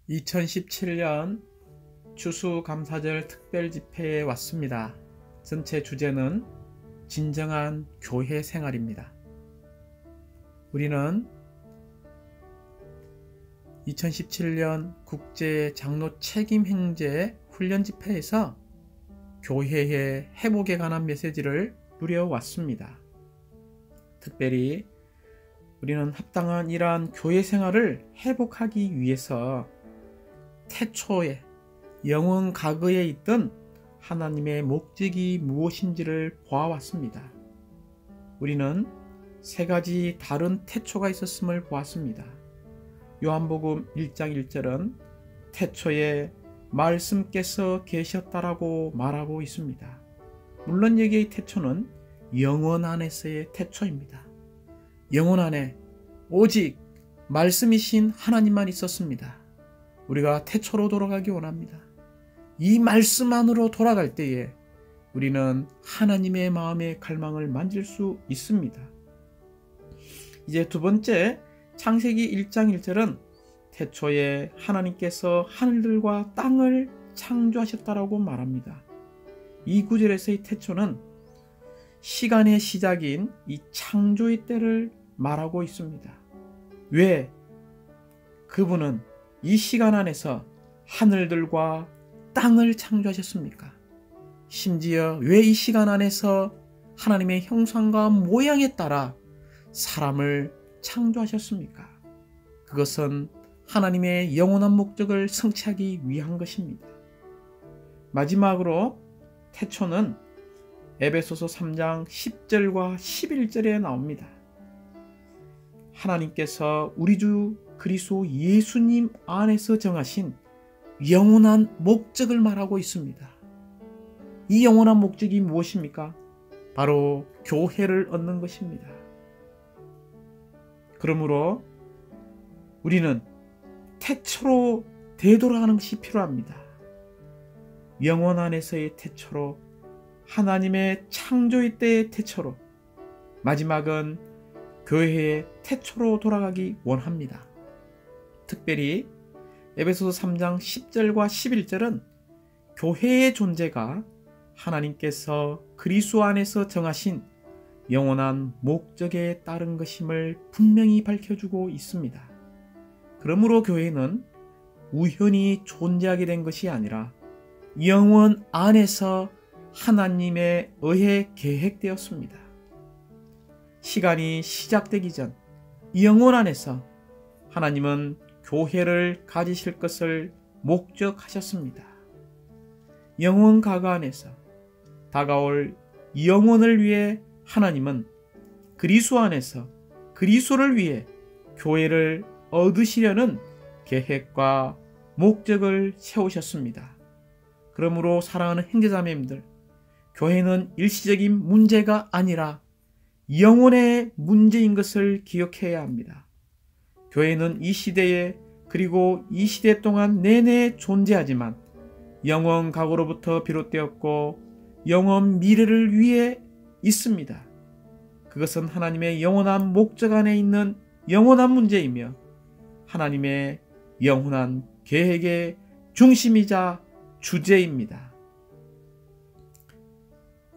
2017년 추수감사절 특별집회에 왔습니다. 전체 주제는 진정한 교회 생활입니다. 우리는 2017년 국제 장로 책임 행제 훈련 집회에서 교회의 회복에 관한 메시지를 누려왔습니다. 특별히 우리는 합당한 이러한 교회 생활을 회복하기 위해서 태초에 영원 과거에 있던 하나님의 목적이 무엇인지를 보아왔습니다. 우리는 세 가지 다른 태초가 있었음을 보았습니다. 요한복음 1장 1절은 태초에 말씀께서 계셨다라고 말하고 있습니다. 물론 여기의 태초는 영원 안에서의 태초입니다. 영원 안에 오직 말씀이신 하나님만 있었습니다. 우리가 태초로 돌아가기 원합니다. 이 말씀 안으로 돌아갈 때에 우리는 하나님의 마음의 갈망을 만질 수 있습니다. 이제 두 번째, 창세기 1장 1절은 태초에 하나님께서 하늘들과 땅을 창조하셨다라고 말합니다. 이 구절에서의 태초는 시간의 시작인 이 창조의 때를 말하고 있습니다. 왜 그분은 이 시간 안에서 하늘들과 땅을 창조하셨습니까? 심지어 왜 이 시간 안에서 하나님의 형상과 모양에 따라 사람을 창조하셨습니까? 그것은 하나님의 영원한 목적을 성취하기 위한 것입니다. 마지막으로 태초는 에베소서 3장 10절과 11절에 나옵니다. 하나님께서 우리 주 그리스도 예수님 안에서 정하신 영원한 목적을 말하고 있습니다. 이 영원한 목적이 무엇입니까? 바로 교회를 얻는 것입니다. 그러므로 우리는 태초로 되돌아가는 것이 필요합니다. 영원 안에서의 태초로, 하나님의 창조의 때의 태초로, 마지막은 교회의 태초로 돌아가기 원합니다. 특별히 에베소서 3장 10절과 11절은 교회의 존재가 하나님께서 그리스도 안에서 정하신 영원한 목적에 따른 것임을 분명히 밝혀주고 있습니다. 그러므로 교회는 우연히 존재하게 된 것이 아니라 영원 안에서 하나님에 의해 계획되었습니다. 시간이 시작되기 전 영원 안에서 하나님은 교회를 가지실 것을 목적하셨습니다. 영원 과거 안에서 다가올 영원을 위해 하나님은 그리스도 안에서 그리스도를 위해 교회를 얻으시려는 계획과 목적을 세우셨습니다. 그러므로 사랑하는 형제자매님들, 교회는 일시적인 문제가 아니라 영혼의 문제인 것을 기억해야 합니다. 교회는 이 시대에 그리고 이 시대 동안 내내 존재하지만 영원 과거로부터 비롯되었고 영원 미래를 위해 있습니다. 그것은 하나님의 영원한 목적 안에 있는 영원한 문제이며 하나님의 영원한 계획의 중심이자 주제입니다.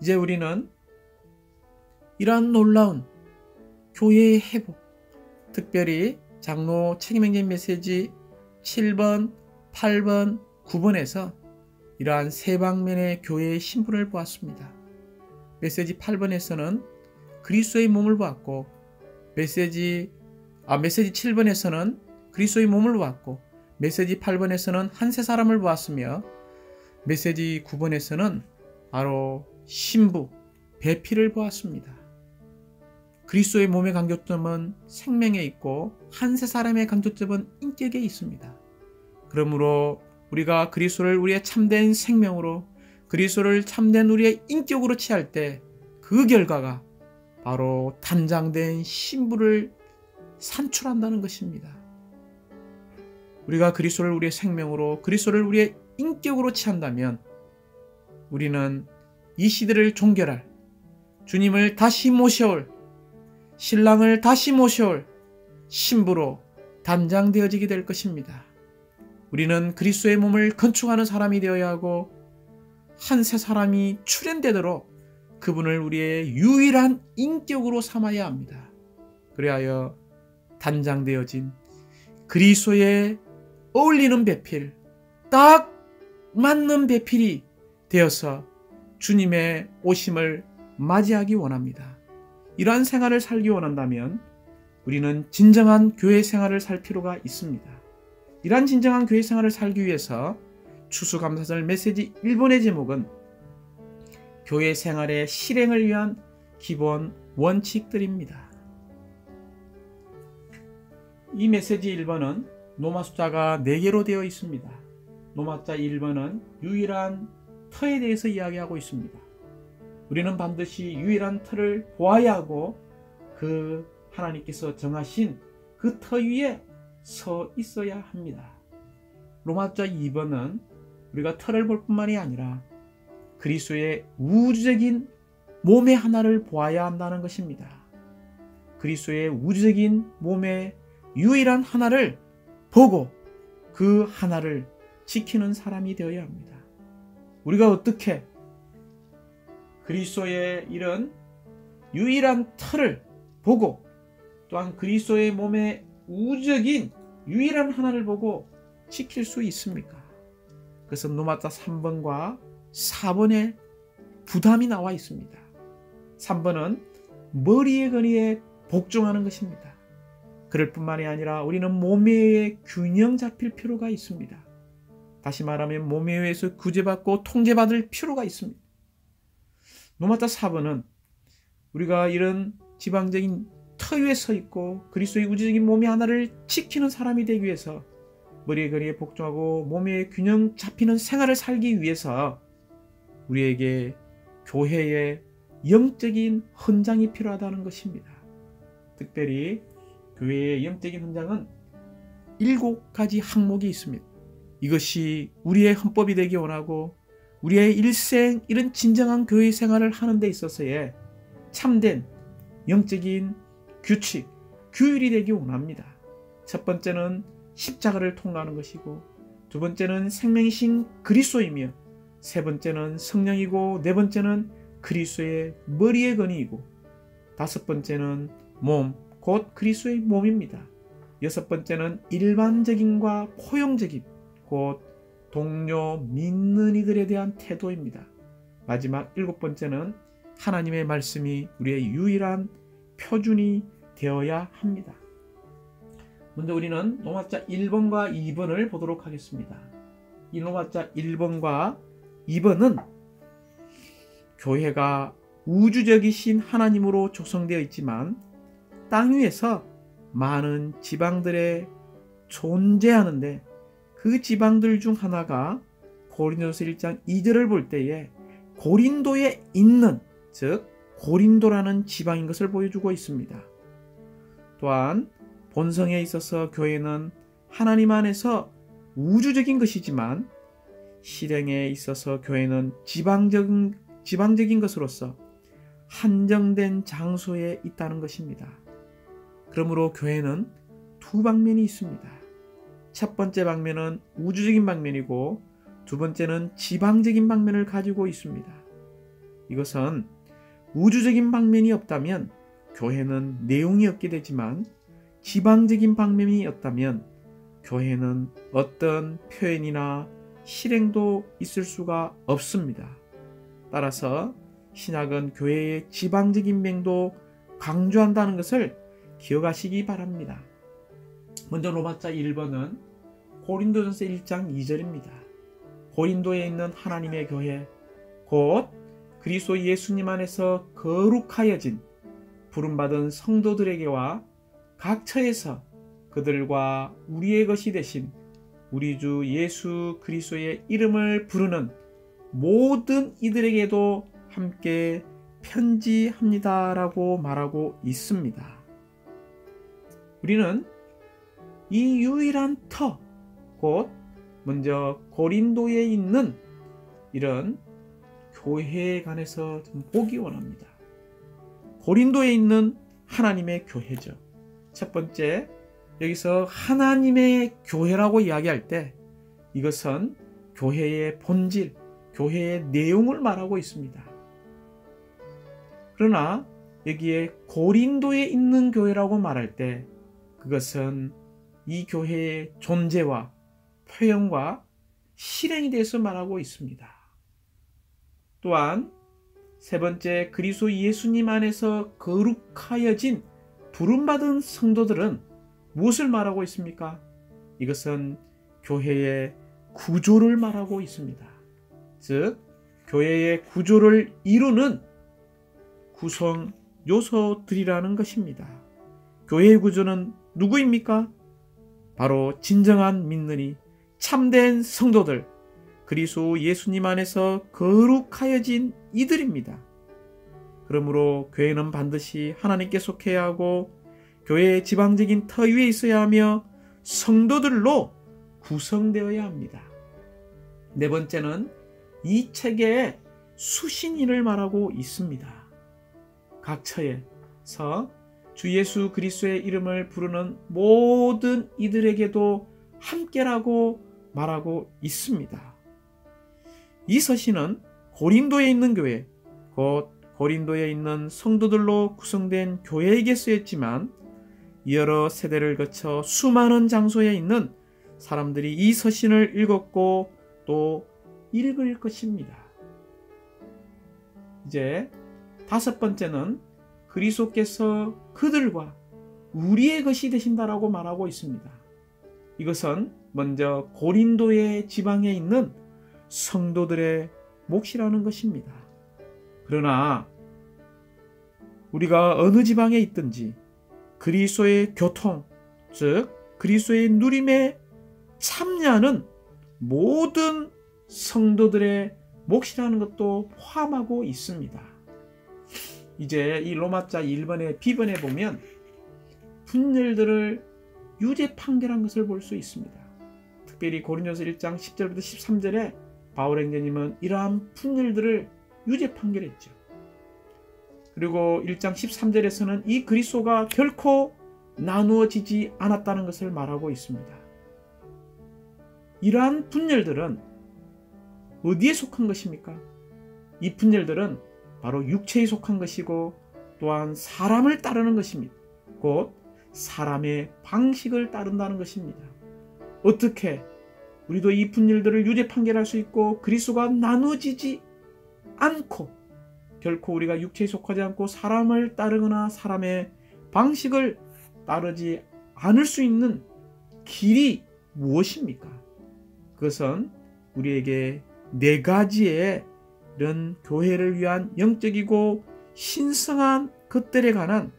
이제 우리는 이러한 놀라운 교회의 회복, 특별히 장로 책임행전 메시지 7번, 8번, 9번에서 이러한 세 방면의 교회의 신분을 보았습니다. 메시지 8번에서는 그리스도의 몸을 보았고, 메시지 7번에서는 그리스도의 몸을 보았고, 메시지 8번에서는 한 세 사람을 보았으며, 메시지 9번에서는 바로 신부, 배필을 보았습니다. 그리스도의 몸의 강조점은 생명에 있고 한 세 사람의 강조점은 인격에 있습니다. 그러므로 우리가 그리스도를 우리의 참된 생명으로, 그리스도를 참된 우리의 인격으로 취할 때 그 결과가 바로 단장된 신부를 산출한다는 것입니다. 우리가 그리스도를 우리의 생명으로, 그리스도를 우리의 인격으로 취한다면 우리는 이 시대를 종결할, 주님을 다시 모셔올, 신랑을 다시 모셔올 신부로 단장되어지게 될 것입니다. 우리는 그리스도의 몸을 건축하는 사람이 되어야 하고 한 새 사람이 출현되도록 그분을 우리의 유일한 인격으로 삼아야 합니다. 그리하여 단장되어진 그리스도에 어울리는 배필, 딱 맞는 배필이 되어서 주님의 오심을 맞이하기 원합니다. 이러한 생활을 살기 원한다면 우리는 진정한 교회 생활을 살 필요가 있습니다. 이러한 진정한 교회 생활을 살기 위해서 추수감사절 메시지 1번의 제목은 교회 생활의 실행을 위한 기본 원칙들입니다. 이 메시지 1번은 노마 숫자가 4개로 되어 있습니다. 노마자 1번은 유일한 터에 대해서 이야기하고 있습니다. 우리는 반드시 유일한 터를 보아야 하고 그 하나님께서 정하신 그 터 위에 서 있어야 합니다. 로마자 2번은 우리가 터를 볼 뿐만이 아니라 그리스도의 우주적인 몸의 하나를 보아야 한다는 것입니다. 그리스도의 우주적인 몸의 유일한 하나를 보고 그 하나를 지키는 사람이 되어야 합니다. 우리가 어떻게 그리스도의 이런 유일한 터를 보고 또한 그리스도의 몸의 우주적인 유일한 하나를 보고 지킬 수 있습니까? 그래서 노마자 3번과 4번에 부담이 나와 있습니다. 3번은 머리의 근위에 복종하는 것입니다. 그럴 뿐만이 아니라 우리는 몸의 균형 잡힐 필요가 있습니다. 다시 말하면 몸에 의해서 구제받고 통제받을 필요가 있습니다. 노마자 4번은 우리가 이런 지방적인 터 위에 서 있고 그리스도의 우주적인 몸의 하나를 지키는 사람이 되기 위해서 머리의 거리에 복종하고 몸의 균형 잡히는 생활을 살기 위해서 우리에게 교회의 영적인 헌장이 필요하다는 것입니다. 특별히 교회의 영적인 헌장은 7가지 항목이 있습니다. 이것이 우리의 헌법이 되기 원하고 우리의 일생 이런 진정한 교회 생활을 하는 데 있어서의 참된 영적인 규칙, 규율이 되기 원합니다. 첫 번째는 십자가를 통과하는 것이고 두 번째는 생명이신 그리스도이며 세 번째는 성령이고 네 번째는 그리스도의 머리의 근이이고 다섯 번째는 몸, 곧 그리스도의 몸입니다. 여섯 번째는 일반적인과 포용적인 곧 동료 믿는 이들에 대한 태도입니다. 마지막 7번째는 하나님의 말씀이 우리의 유일한 표준이 되어야 합니다. 먼저 우리는 노마자 1번과 2번을 보도록 하겠습니다. 이 노마자 1번과 2번은 교회가 우주적이신 하나님으로 조성되어 있지만 땅 위에서 많은 지방들에 존재하는데 그 지방들 중 하나가 고린도서 1장 2절을 볼 때에 고린도에 있는 즉 고린도라는 지방인 것을 보여주고 있습니다. 또한 본성에 있어서 교회는 하나님 안에서 우주적인 것이지만 실행에 있어서 교회는 지방적인 것으로서 한정된 장소에 있다는 것입니다. 그러므로 교회는 두 방면이 있습니다. 첫 번째 방면은 우주적인 방면이고 두 번째는 지방적인 방면을 가지고 있습니다. 이것은 우주적인 방면이 없다면 교회는 내용이 없게 되지만 지방적인 방면이 없다면 교회는 어떤 표현이나 실행도 있을 수가 없습니다. 따라서 신약은 교회의 지방적인 면도 강조한다는 것을 기억하시기 바랍니다. 먼저 로마자 1번은 고린도전서 1장 2절입니다. 고린도에 있는 하나님의 교회 곧 그리스도 예수님 안에서 거룩하여진 부름받은 성도들에게와 각 처에서 그들과 우리의 것이 되신 우리 주 예수 그리스도의 이름을 부르는 모든 이들에게도 함께 편지합니다라고 말하고 있습니다. 우리는 이 유일한 터, 곧 먼저 고린도에 있는 이런 교회에 관해서 좀 보기 원합니다. 고린도에 있는 하나님의 교회죠. 첫 번째, 여기서 하나님의 교회라고 이야기할 때 이것은 교회의 본질, 교회의 내용을 말하고 있습니다. 그러나 여기에 고린도에 있는 교회라고 말할 때 그것은 이 교회의 존재와 표현과 실행에 대해서 말하고 있습니다. 또한 세 번째, 그리스도 예수님 안에서 거룩하여진 부름받은 성도들은 무엇을 말하고 있습니까? 이것은 교회의 구조를 말하고 있습니다. 즉, 교회의 구조를 이루는 구성 요소들이라는 것입니다. 교회의 구조는 누구입니까? 바로 진정한 믿는이 참된 성도들, 그리스도 예수님 안에서 거룩하여진 이들입니다. 그러므로 교회는 반드시 하나님께 속해야 하고 교회의 지방적인 터 위에 있어야 하며 성도들로 구성되어야 합니다. 네 번째는 이 책에 수신인을 말하고 있습니다. 각 처에서 주 예수 그리스도의 이름을 부르는 모든 이들에게도 함께라고 말하고 있습니다. 이 서신은 고린도에 있는 교회, 곧 고린도에 있는 성도들로 구성된 교회에게 쓰였지만 여러 세대를 거쳐 수많은 장소에 있는 사람들이 이 서신을 읽었고 또 읽을 것입니다. 이제 다섯 번째는 그리스도께서 그들과 우리의 것이 되신다라고 말하고 있습니다. 이것은 먼저 고린도의 지방에 있는 성도들의 몫이라는 것입니다. 그러나 우리가 어느 지방에 있든지 그리스도의 교통, 즉 그리스도의 누림에 참여하는 모든 성도들의 몫이라는 것도 포함하고 있습니다. 이제 이 로마자 1번의 B번에 보면 분열들을 유죄 판결한 것을 볼 수 있습니다. 특별히 고린도서 1장 10절부터 13절에 바울 행자님은 이러한 분열들을 유죄 판결했죠. 그리고 1장 13절에서는 이 그리스도가 결코 나누어지지 않았다는 것을 말하고 있습니다. 이러한 분열들은 어디에 속한 것입니까? 이 분열들은 바로 육체에 속한 것이고 또한 사람을 따르는 것입니다. 곧 사람의 방식을 따른다는 것입니다. 어떻게 우리도 이 분열들을 유죄 판결할 수 있고 그리스도가 나누어지지 않고 결코 우리가 육체에 속하지 않고 사람을 따르거나 사람의 방식을 따르지 않을 수 있는 길이 무엇입니까? 그것은 우리에게 네 가지의 이런 교회를 위한 영적이고 신성한 것들에 관한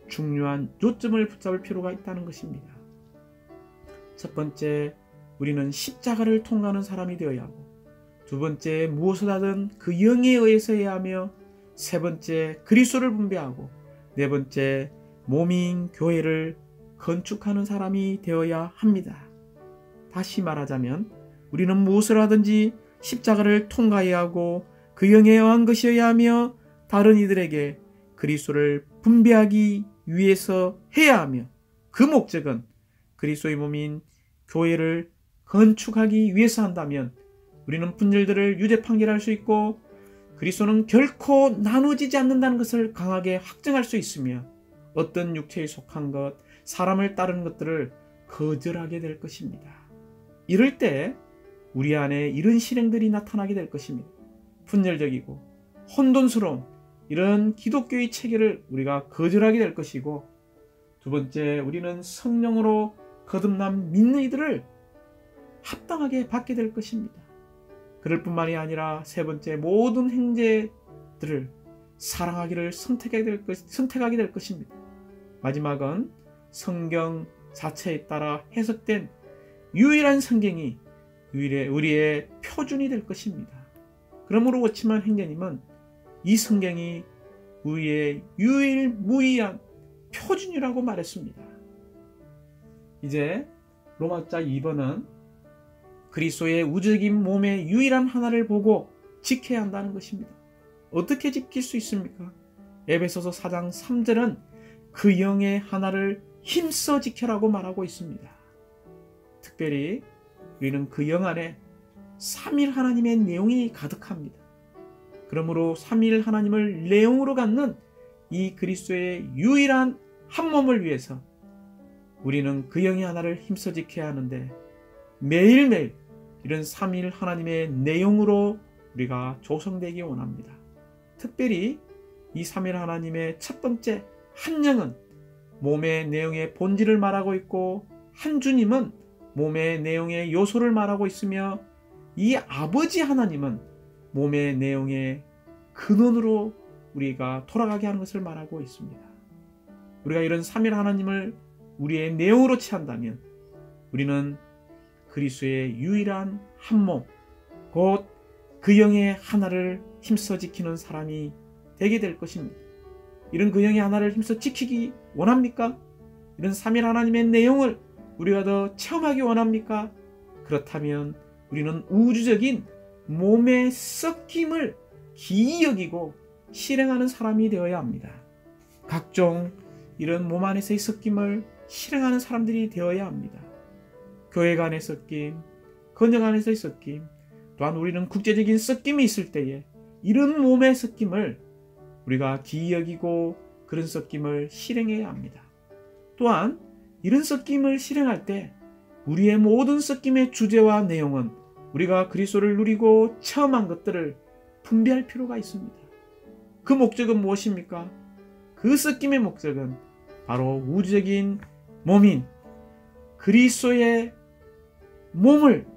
중요한 요점을 붙잡을 필요가 있다는 것입니다. 첫 번째, 우리는 십자가를 통과하는 사람이 되어야 하고, 두 번째, 무엇을 하든 그 영에 의해서 해야 하며, 세 번째, 그리스도를 분배하고, 네 번째, 몸인 교회를 건축하는 사람이 되어야 합니다. 다시 말하자면 우리는 무엇을 하든지 십자가를 통과해야 하고 그 영에 의한 것이어야 하며 다른 이들에게 그리스도를 분배하기 위해서 해야 하며 그 목적은 그리스도의 몸인 교회를 건축하기 위해서 한다면 우리는 분열들을 유죄 판결할 수 있고 그리스도는 결코 나누어지지 않는다는 것을 강하게 확증할 수 있으며 어떤 육체에 속한 것, 사람을 따르는 것들을 거절하게 될 것입니다. 이럴 때 우리 안에 이런 실행들이 나타나게 될 것입니다. 분열적이고 혼돈스러운 이런 기독교의 체계를 우리가 거절하게 될 것이고, 두 번째, 우리는 성령으로 거듭난 믿는 이들을 합당하게 받게 될 것입니다. 그럴 뿐만이 아니라 세 번째, 모든 형제들을 사랑하기를 선택하게 될 것입니다. 마지막은 성경 자체에 따라 해석된 유일한 성경이 우리의 표준이 될 것입니다. 그러므로 워치만 행자님은 이 성경이 우리의 유일무이한 표준이라고 말했습니다. 이제 로마자 2번은 그리스도의 우주적인 몸의 유일한 하나를 보고 지켜야 한다는 것입니다. 어떻게 지킬 수 있습니까? 에베소서 4장 3절은 그 영의 하나를 힘써 지켜라고 말하고 있습니다. 특별히 우리는 그 영 안에 삼일 하나님의 내용이 가득합니다. 그러므로 삼일 하나님을 내용으로 갖는 이 그리스도의 유일한 한 몸을 위해서 우리는 그 영의 하나를 힘써 지켜야 하는데, 매일매일 이런 삼일 하나님의 내용으로 우리가 조성되기 원합니다. 특별히 이 삼일 하나님의 첫 번째 한 영은 몸의 내용의 본질을 말하고 있고, 한 주님은 몸의 내용의 요소를 말하고 있으며, 이 아버지 하나님은 몸의 내용의 근원으로 우리가 돌아가게 하는 것을 말하고 있습니다. 우리가 이런 삼일 하나님을 우리의 내용으로 취한다면 우리는 그리스도의 유일한 한 몸, 곧 그 영의 하나를 힘써 지키는 사람이 되게 될 것입니다. 이런 그 영의 하나를 힘써 지키기 원합니까? 이런 삼일 하나님의 내용을 우리가 더 체험하기 원합니까? 그렇다면 우리는 우주적인 몸의 섞임을 기이 여기고 실행하는 사람이 되어야 합니다. 각종 이런 몸 안에서의 섞임을 실행하는 사람들이 되어야 합니다. 교회 간의 섞임, 건영 안에서의 섞임, 또한 우리는 국제적인 섞임이 있을 때에 이런 몸의 섞임을 우리가 기이 여기고 그런 섞임을 실행해야 합니다. 또한 이런 섞임을 실행할 때 우리의 모든 섞임의 주제와 내용은 우리가 그리스도를 누리고 체험한 것들을 분배할 필요가 있습니다. 그 목적은 무엇입니까? 그 섞임의 목적은 바로 우주적인 몸인 그리스도의 몸을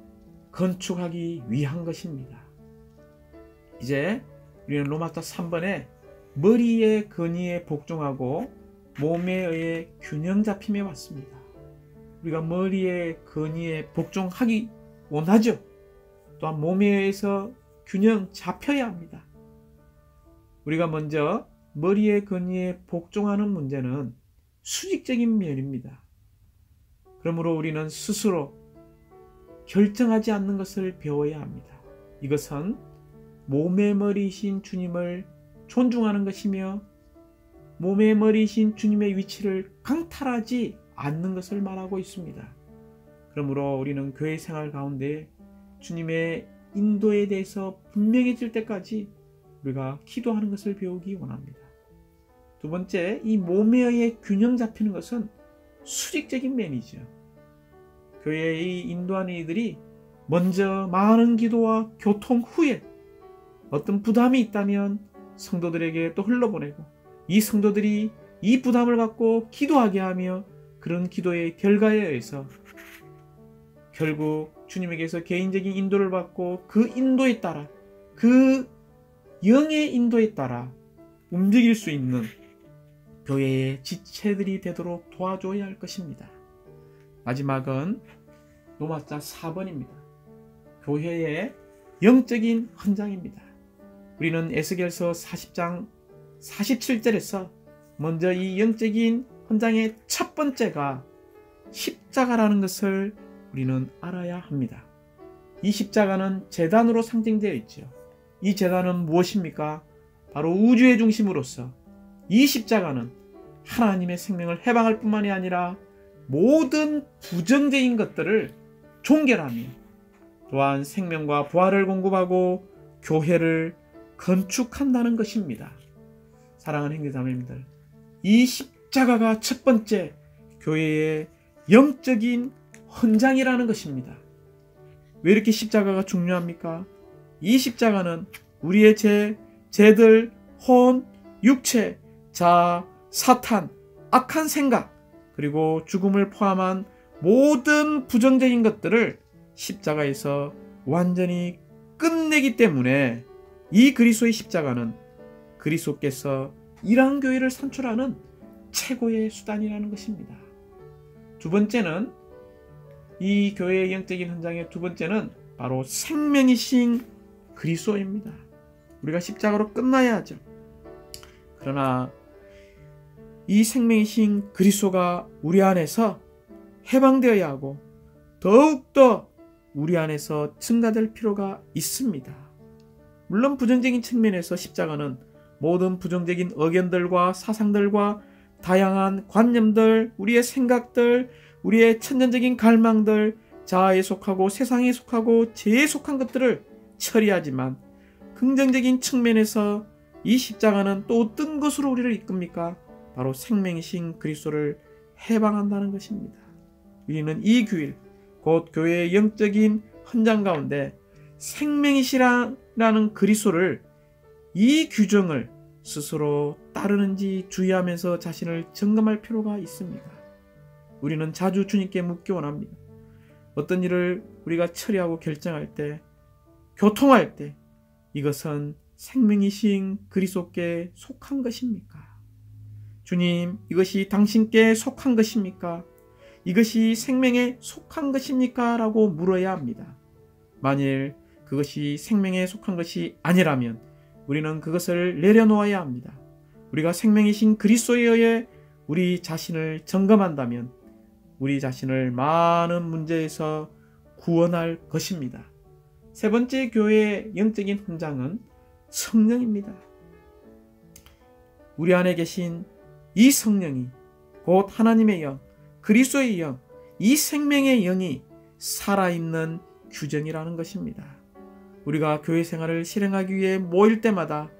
건축하기 위한 것입니다. 이제 우리는 로마서 3번에 머리의 근위에 복종하고 몸에 의해 균형 잡힘에 왔습니다. 우리가 머리의 근위에 복종하기 원하죠. 또한 몸에 의해서 균형 잡혀야 합니다. 우리가 먼저 머리의 근위에 복종하는 문제는 수직적인 면입니다. 그러므로 우리는 스스로 결정하지 않는 것을 배워야 합니다. 이것은 몸의 머리이신 주님을 존중하는 것이며 몸의 머리이신 주님의 위치를 강탈하지 않는 것을 말하고 있습니다. 그러므로 우리는 교회 생활 가운데 주님의 인도에 대해서 분명해질 때까지 우리가 기도하는 것을 배우기 원합니다. 두 번째, 이 몸에 의해 균형 잡히는 것은 수직적인 면이죠. 교회의 인도하는 이들이 먼저 많은 기도와 교통 후에 어떤 부담이 있다면 성도들에게 또 흘러보내고, 이 성도들이 이 부담을 갖고 기도하게 하며 그런 기도의 결과에 의해서 결국 주님에게서 개인적인 인도를 받고 그 인도에 따라, 그 영의 인도에 따라 움직일 수 있는 교회의 지체들이 되도록 도와줘야 할 것입니다. 마지막은 로마서 4번입니다. 교회의 영적인 헌장입니다. 우리는 에스겔서 40장 47절에서 먼저 이 영적인 헌장의 첫 번째가 십자가라는 것을 우리는 알아야 합니다. 이 십자가는 제단으로 상징되어 있죠. 이 제단은 무엇입니까? 바로 우주의 중심으로서 이 십자가는 하나님의 생명을 해방할 뿐만이 아니라 모든 부정적인 것들을 종결하며 또한 생명과 부활을 공급하고 교회를 건축한다는 것입니다. 사랑하는 형제자매님들, 이 십자가가 첫 번째 교회의 영적인 헌장이라는 것입니다. 왜 이렇게 십자가가 중요합니까? 이 십자가는 우리의 죄들, 혼, 육체, 자아, 사탄, 악한 생각, 그리고 죽음을 포함한 모든 부정적인 것들을 십자가에서 완전히 끝내기 때문에 이 그리스도의 십자가는 그리스도께서 이러한 교회를 산출하는 최고의 수단이라는 것입니다. 두 번째는, 이 교회의 영적인 헌장의 두 번째는 바로 생명이신 그리스도입니다. 우리가 십자가로 끝나야 하죠. 그러나 이 생명이신 그리스도가 우리 안에서 해방되어야 하고 더욱더 우리 안에서 증가될 필요가 있습니다. 물론 부정적인 측면에서 십자가는 모든 부정적인 의견들과 사상들과 다양한 관념들, 우리의 생각들, 우리의 천연적인 갈망들, 자아에 속하고 세상에 속하고 죄에 속한 것들을 처리하지만 긍정적인 측면에서 이 십자가는 또 어떤 것으로 우리를 이끕니까? 바로 생명이신 그리스도를 해방한다는 것입니다. 우리는 이 규율, 곧 교회의 영적인 헌장 가운데 생명이시라는 그리스도를, 이 규정을 스스로 따르는지 주의하면서 자신을 점검할 필요가 있습니다. 우리는 자주 주님께 묻기 원합니다. 어떤 일을 우리가 처리하고 결정할 때, 교통할 때 이것은 생명이신 그리스도께 속한 것입니까? 주님, 이것이 당신께 속한 것입니까? 이것이 생명에 속한 것입니까? 라고 물어야 합니다. 만일 그것이 생명에 속한 것이 아니라면 우리는 그것을 내려놓아야 합니다. 우리가 생명이신 그리스도에 의해 우리 자신을 점검한다면 우리 자신을 많은 문제에서 구원할 것입니다. 세 번째 교회의 영적인 헌장은 성령입니다. 우리 안에 계신 이 성령이, 곧 하나님의 영, 그리스도의 영, 이 생명의 영이 살아있는 규정이라는 것입니다. 우리가 교회 생활을 실행하기 위해 모일 때마다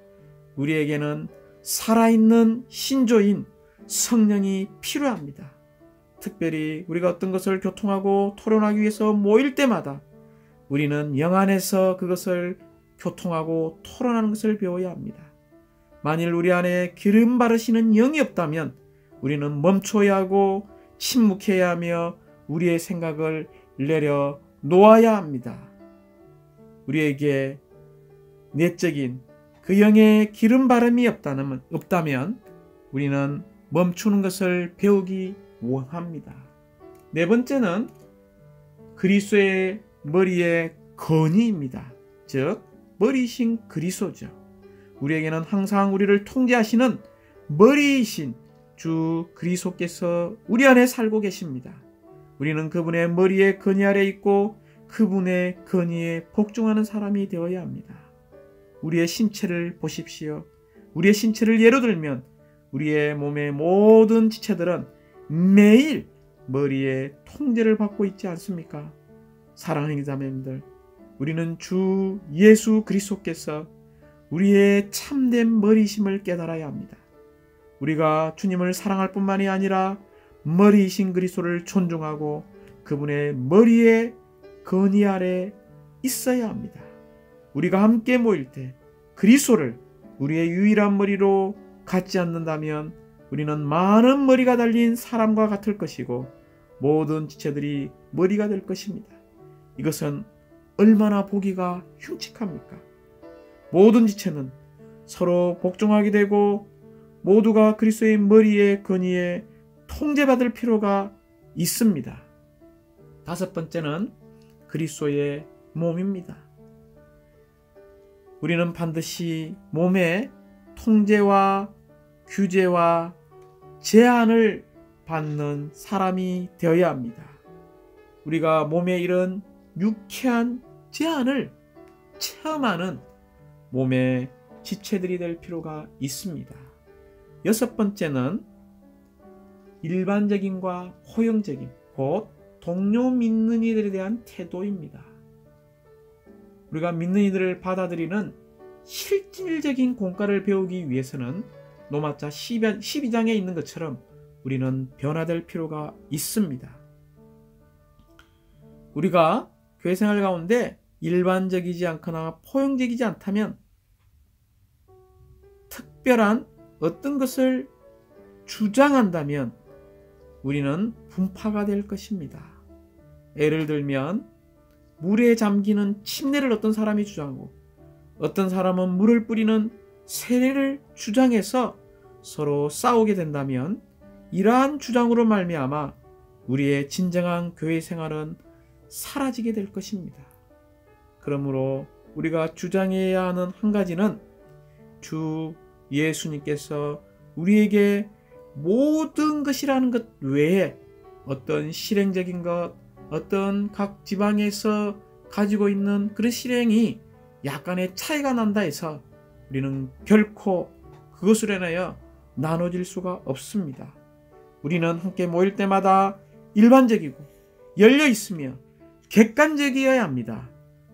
우리에게는 살아있는 신조인 성령이 필요합니다. 특별히 우리가 어떤 것을 교통하고 토론하기 위해서 모일 때마다 우리는 영 안에서 그것을 교통하고 토론하는 것을 배워야 합니다. 만일 우리 안에 기름 바르시는 영이 없다면 우리는 멈춰야 하고 침묵해야 하며 우리의 생각을 내려놓아야 합니다. 우리에게 내적인 그 영의 기름 바름이 없다면 우리는 멈추는 것을 배우기 원합니다. 네 번째는 그리스도의 머리의 건의입니다. 즉 머리이신 그리스도죠. 우리에게는 항상 우리를 통제하시는 머리이신 주 그리스도께서 우리 안에 살고 계십니다. 우리는 그분의 머리의 건의 아래 있고 그분의 건의에 복종하는 사람이 되어야 합니다. 우리의 신체를 보십시오. 우리의 신체를 예로 들면 우리의 몸의 모든 지체들은 매일 머리의 통제를 받고 있지 않습니까? 사랑하는 자매님들, 우리는 주 예수 그리스도께서 우리의 참된 머리심을 깨달아야 합니다. 우리가 주님을 사랑할 뿐만이 아니라 머리이신 그리스도를 존중하고 그분의 머리의 건의 아래 있어야 합니다. 우리가 함께 모일 때 그리스도를 우리의 유일한 머리로 갖지 않는다면 우리는 많은 머리가 달린 사람과 같을 것이고 모든 지체들이 머리가 될 것입니다. 이것은 얼마나 보기가 흉측합니까? 모든 지체는 서로 복종하게 되고 모두가 그리스도의 머리의 건의에 통제받을 필요가 있습니다. 다섯 번째는 그리스도의 몸입니다. 우리는 반드시 몸의 통제와 규제와 제한을 받는 사람이 되어야 합니다. 우리가 몸에 이런 유쾌한 제한을 체험하는 몸의 지체들이 될 필요가 있습니다. 여섯 번째는 일반적인과 허용적인, 곧 동료 믿는 이들에 대한 태도입니다. 우리가 믿는 이들을 받아들이는 실질적인 공과를 배우기 위해서는 로마자 12장에 있는 것처럼 우리는 변화될 필요가 있습니다. 우리가 교회 생활 가운데 일반적이지 않거나 포용적이지 않다면 특별한 어떤 것을 주장한다면 우리는 분파가 될 것입니다. 예를 들면 물에 잠기는 침례를 어떤 사람이 주장하고 어떤 사람은 물을 뿌리는 세례를 주장해서 서로 싸우게 된다면 이러한 주장으로 말미암아 우리의 진정한 교회 생활은 사라지게 될 것입니다. 그러므로 우리가 주장해야 하는 한 가지는 주 예수님께서 우리에게 모든 것이라는 것 외에 어떤 실행적인 것, 어떤 각 지방에서 가지고 있는 그런 실행이 약간의 차이가 난다 해서 우리는 결코 그것으로 인하여 나눠질 수가 없습니다. 우리는 함께 모일 때마다 일반적이고 열려 있으며 객관적이어야 합니다.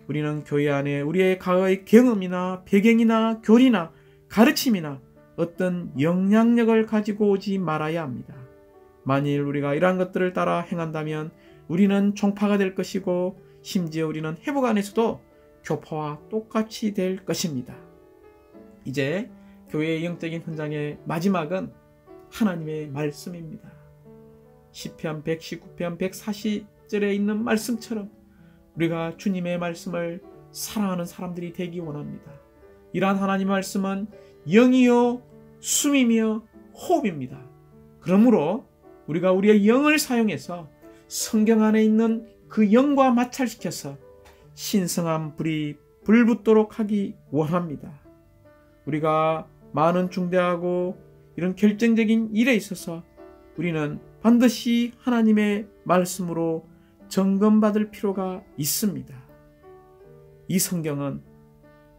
우리는 교회 안에 우리의 과거의 경험이나 배경이나 교리나 가르침이나 어떤 영향력을 가지고 오지 말아야 합니다. 만일 우리가 이러한 것들을 따라 행한다면 우리는 종파가 될 것이고 심지어 우리는 회복 안에서도 교파와 똑같이 될 것입니다. 이제 교회의 영적인 현장의 마지막은 하나님의 말씀입니다. 시편 119편 140절에 있는 말씀처럼 우리가 주님의 말씀을 사랑하는 사람들이 되기 원합니다. 이러한 하나님의 말씀은 영이요 숨이며 호흡입니다. 그러므로 우리가 우리의 영을 사용해서 성경 안에 있는 그 영과 마찰시켜서 신성한 불이 불붙도록 하기 원합니다. 우리가 많은 중대하고 이런 결정적인 일에 있어서 우리는 반드시 하나님의 말씀으로 점검받을 필요가 있습니다. 이 성경은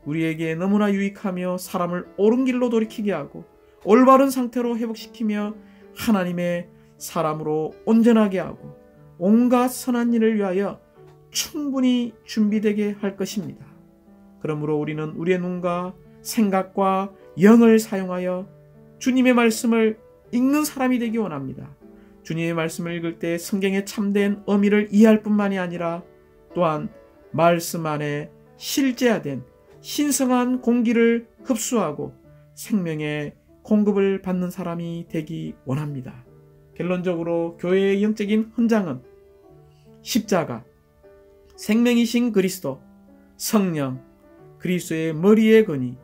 우리에게 너무나 유익하며 사람을 옳은 길로 돌이키게 하고 올바른 상태로 회복시키며 하나님의 사람으로 온전하게 하고 온갖 선한 일을 위하여 충분히 준비되게 할 것입니다. 그러므로 우리는 우리의 눈과 생각과 영을 사용하여 주님의 말씀을 읽는 사람이 되기 원합니다. 주님의 말씀을 읽을 때 성경의 참된 의미를 이해할 뿐만이 아니라 또한 말씀 안에 실제화된 신성한 공기를 흡수하고 생명의 공급을 받는 사람이 되기 원합니다. 결론적으로 교회의 영적인 헌장은 십자가, 생명이신 그리스도, 성령, 그리스도의 머리의 근이,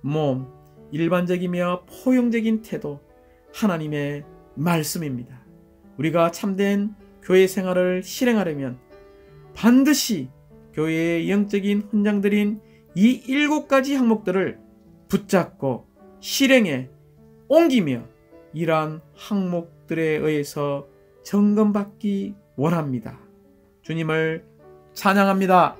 몸, 일반적이며 포용적인 태도, 하나님의 말씀입니다. 우리가 참된 교회 생활을 실행하려면 반드시 교회의 영적인 헌장들인 이 7가지 항목들을 붙잡고 실행에 옮기며 이러한 항목들에 의해서 점검받기 원합니다. 주님을 찬양합니다.